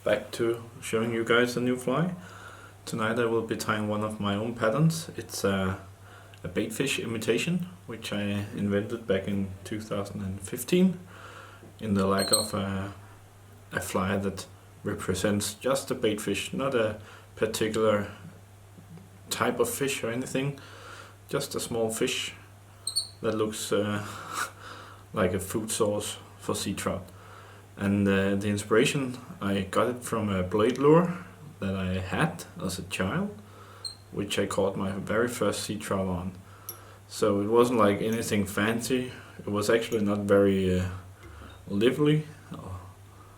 back to showing you guys a new fly. Tonight I will be tying one of my own patterns. It's a baitfish imitation, which I invented back in 2015 in the lack of a fly that represents just a baitfish, not a particular type of fish or anything, just a small fish that looks like a food source for sea trout. And the inspiration, I got it from a blade lure that I had as a child, which I caught my very first sea trout on. So it wasn't like anything fancy. It was actually not very lively or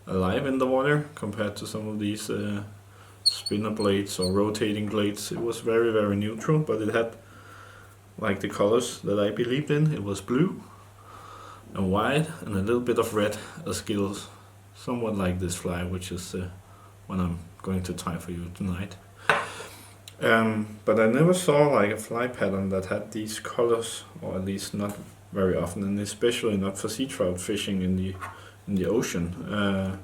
alive in the water compared to some of these spinner blades or rotating blades. It was very, very neutral, but it had like the colors that I believed in. It was blue and white and a little bit of red as gills, somewhat like this fly, which is what I'm going to tie for you tonight. But I never saw like a fly pattern that had these colors, or at least not very often, and especially not for sea trout fishing in the ocean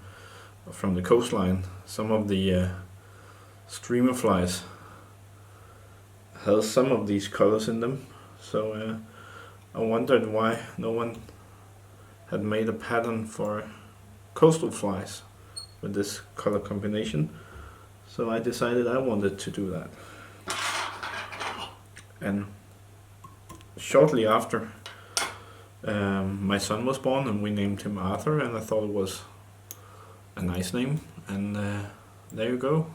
from the coastline. Some of the streamer flies has some of these colors in them, so I wondered why no one had made a pattern for coastal flies with this color combination. So I decided I wanted to do that. And shortly after, my son was born and we named him Arthur, and I thought it was a nice name, and there you go.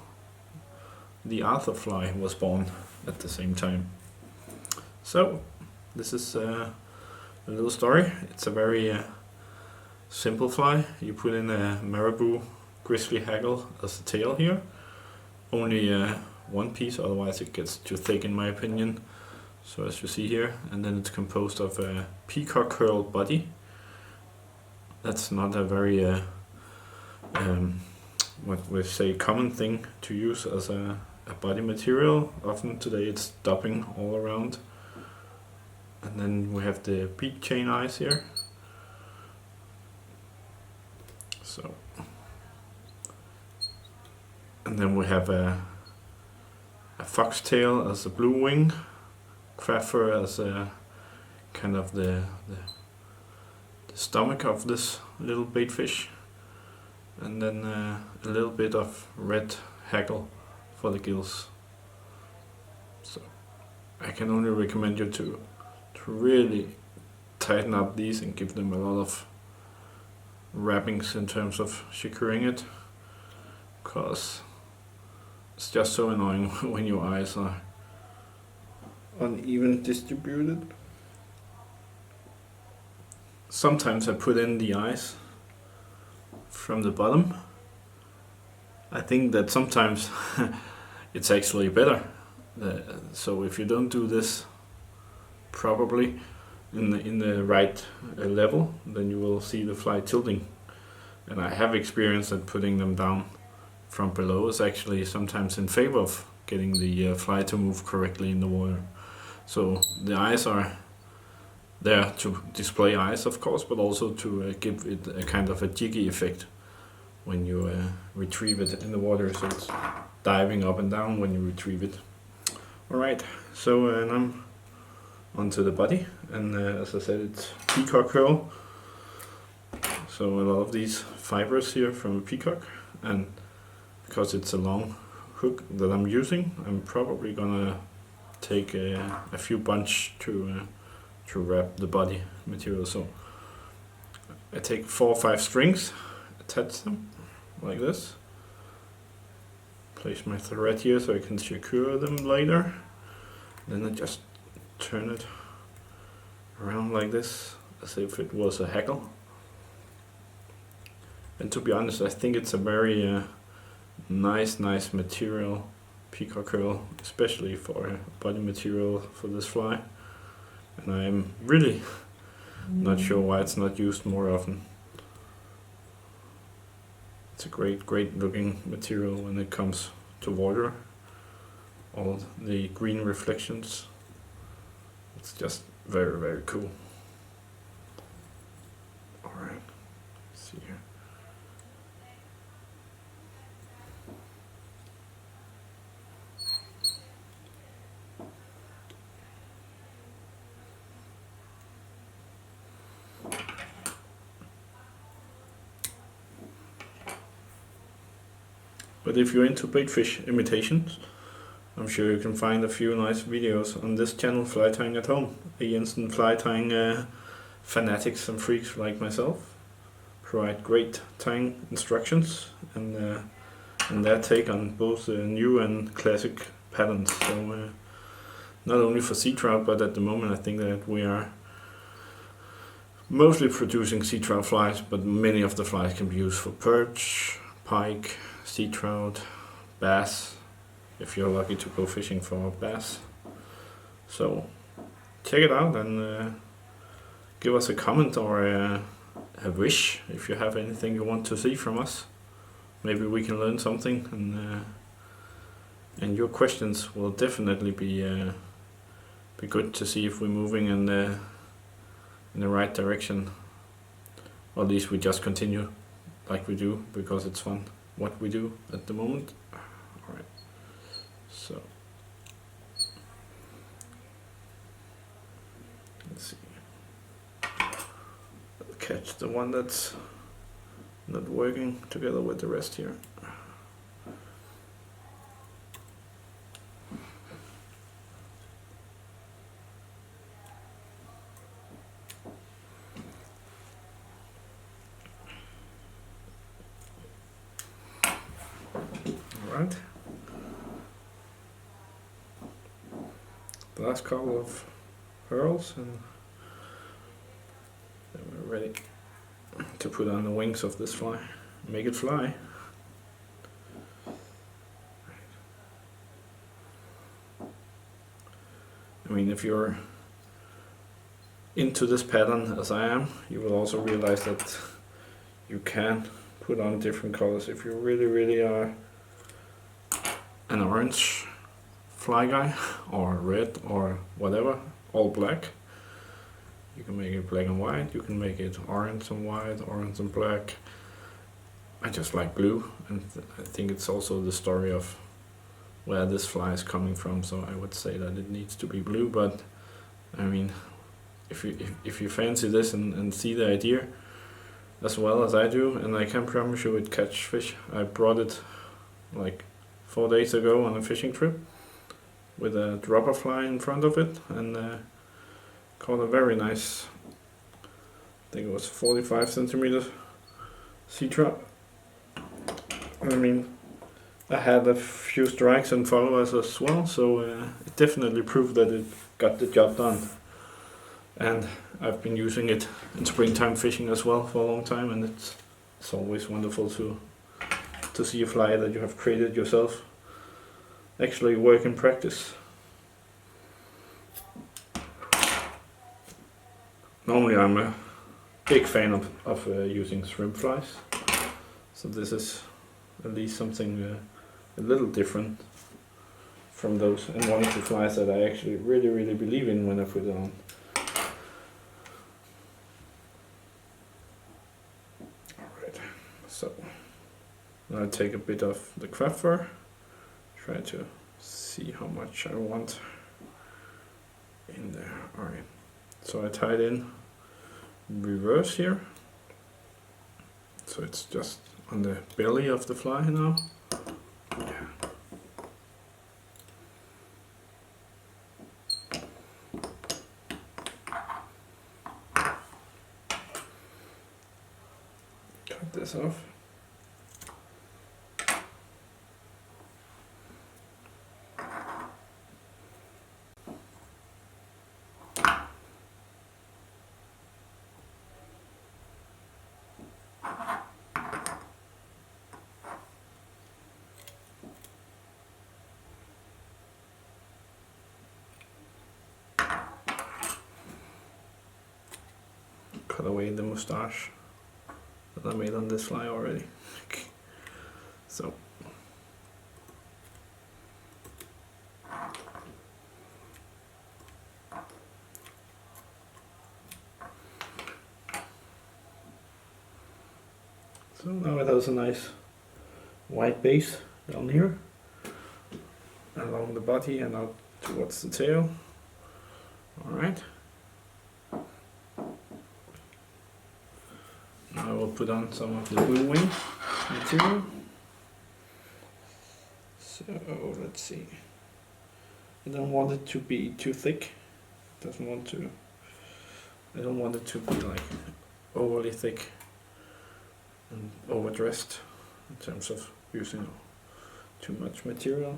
The Arthur fly was born at the same time. So this is a little story. It's a very simple fly. You put in a marabou grizzly haggle as a tail here. Only one piece, otherwise it gets too thick in my opinion. So as you see here, and then it's composed of a peacock curl body. That's not a very what we say common thing to use as a body material. Often today it's dubbing all around. And then we have the beak chain eyes here. So, and then we have a foxtail as a blue wing, crab fur as a kind of the stomach of this little baitfish, and then a little bit of red haggle for the gills. So I can only recommend you to really tighten up these and give them a lot of wrappings in terms of securing it, because it's just so annoying when your eyes are uneven distributed. Sometimes I put in the eyes from the bottom. I think that sometimes it's actually better. So if you don't do this probably in the right level, then you will see the fly tilting. And I have experienced that putting them down from below is actually sometimes in favor of getting the fly to move correctly in the water. So the eyes are there to display eyes, of course, but also to give it a kind of a jiggy effect when you retrieve it in the water, so it's diving up and down when you retrieve it. Alright, so now I'm onto the body, and as I said, it's peacock curl. So a lot of these fibers here from a peacock, and because it's a long hook that I'm using, I'm probably gonna take a few bunch to wrap the body material. So I take 4 or 5 strings, attach them like this, place my thread here so I can secure them later, then I just turn it around like this as if it was a haggle. And to be honest, I think it's a very nice material, peacock curl, especially for body material for this fly, and I'm really not sure why it's not used more often. It's a great looking material when it comes to water. All the green reflections, it's just very cool. Alright, see here. But if you're into baitfish imitations, I'm sure you can find a few nice videos on this channel, Fly Tying at Home, against fly tying fanatics and freaks like myself. Provide great tying instructions and their take on both new and classic patterns. So not only for sea trout, but at the moment I think that we are mostly producing sea trout flies, but many of the flies can be used for perch, pike, sea trout, bass, if you're lucky to go fishing for bass. So check it out and give us a comment or a wish if you have anything you want to see from us. Maybe we can learn something, and your questions will definitely be good to see if we're moving in the right direction. Or at least we just continue like we do because it's fun what we do at the moment. Alright, so let's see. I'll catch the one that's not working together with the rest here. Alright. The last couple of hurls and then we're ready to put on the wings of this fly, make it fly. I mean, if you're into this pattern as I am, you will also realize that you can put on different colors. If you really are an orange fly guy, or red, or whatever, all black, you can make it black and white, you can make it orange and white, orange and black. I just like blue, and I think it's also the story of where this fly is coming from, so I would say that it needs to be blue. But I mean, if you fancy this and see the idea as well as I do, and I can promise you it catch fish. I brought it like 4 days ago on a fishing trip with a dropper fly in front of it, and caught a very nice, I think it was 45 centimeters sea trout. I mean, I had a few strikes and followers as well, so it definitely proved that it got the job done. And I've been using it in springtime fishing as well for a long time, and it's always wonderful to see a fly that you have created yourself actually work in practice. Normally I'm a big fan of using shrimp flies, so this is at least something a little different from those, and one of the flies that I actually really believe in when I put it on. Alright, so now I take a bit of the craft fur, try to see how much I want in there. Alright, so I tied in reverse here, so it's just on the belly of the fly now. Yeah. Cut this off. Cut away the moustache that I made on this fly already. So now it has a nice white base down here along the body and out towards the tail. Alright. Now I will put on some of the blue wing material. So let's see. I don't want it to be too thick. I don't want it to be like overly thick and overdressed in terms of using too much material.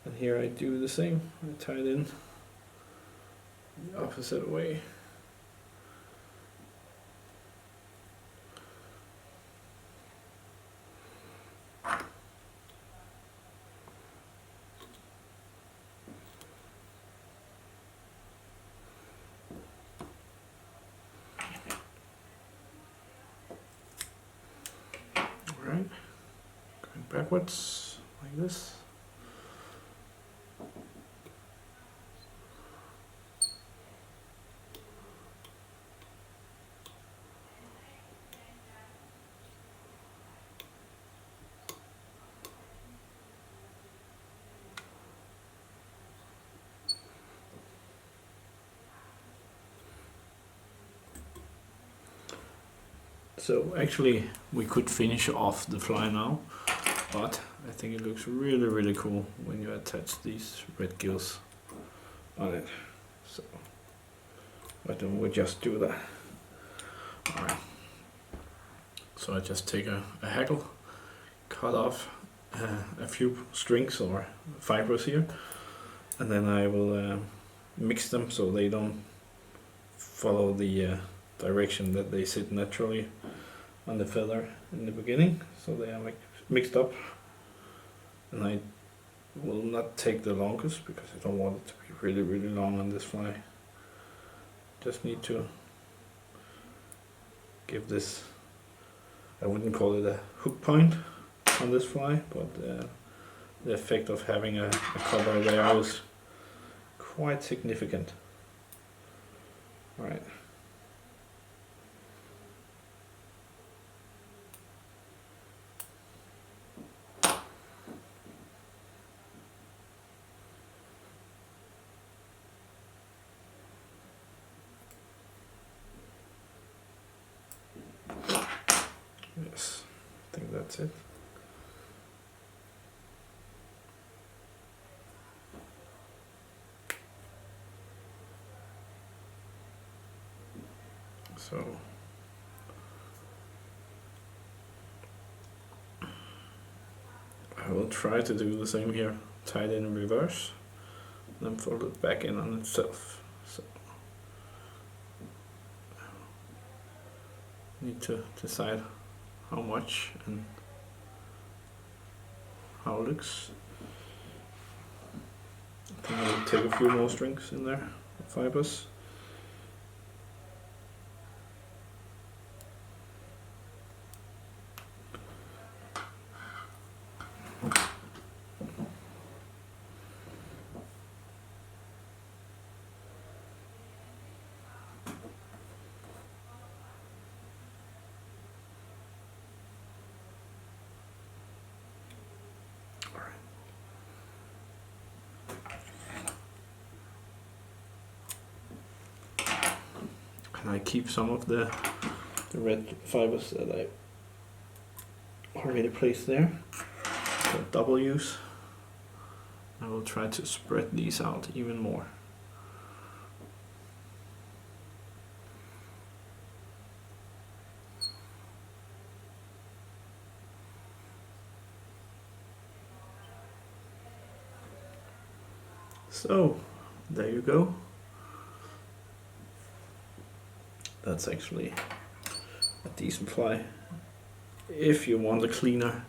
And here I do the same. I tie it in the opposite way. Alright, going backwards like this. So actually we could finish off the fly now, but I think it looks really cool when you attach these red gills on it. So why don't we just do that? Alright. So I just take a hackle, cut off a few strings or fibers here, and then I will mix them so they don't follow the direction that they sit naturally on the feather in the beginning, so they are like mixed up. And I will not take the longest because I don't want it to be really long on this fly. Just need to give this, I wouldn't call it a hook point on this fly, but the effect of having a cover there is quite significant. Alright. Yes, I think that's it. So I will try to do the same here, tie it in reverse, then fold it back in on itself. So need to decide how much and how it looks. I think I will take a few more strings in there, fibers. And I keep some of the red fibers that I already placed there for double use. I will try to spread these out even more. So there you go. That's actually a decent fly. If you want a cleaner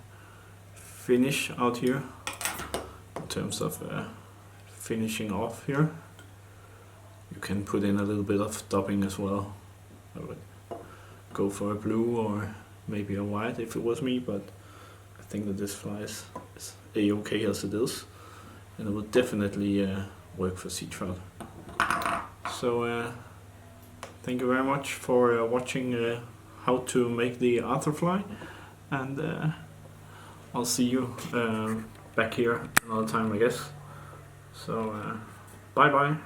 finish out here, in terms of finishing off here, you can put in a little bit of dubbing as well. I would go for a blue or maybe a white if it was me, but I think that this fly is a-okay as it is, and it would definitely work for sea trout. So thank you very much for watching how to make the Arthur fly, and I'll see you back here another time, I guess. So bye bye.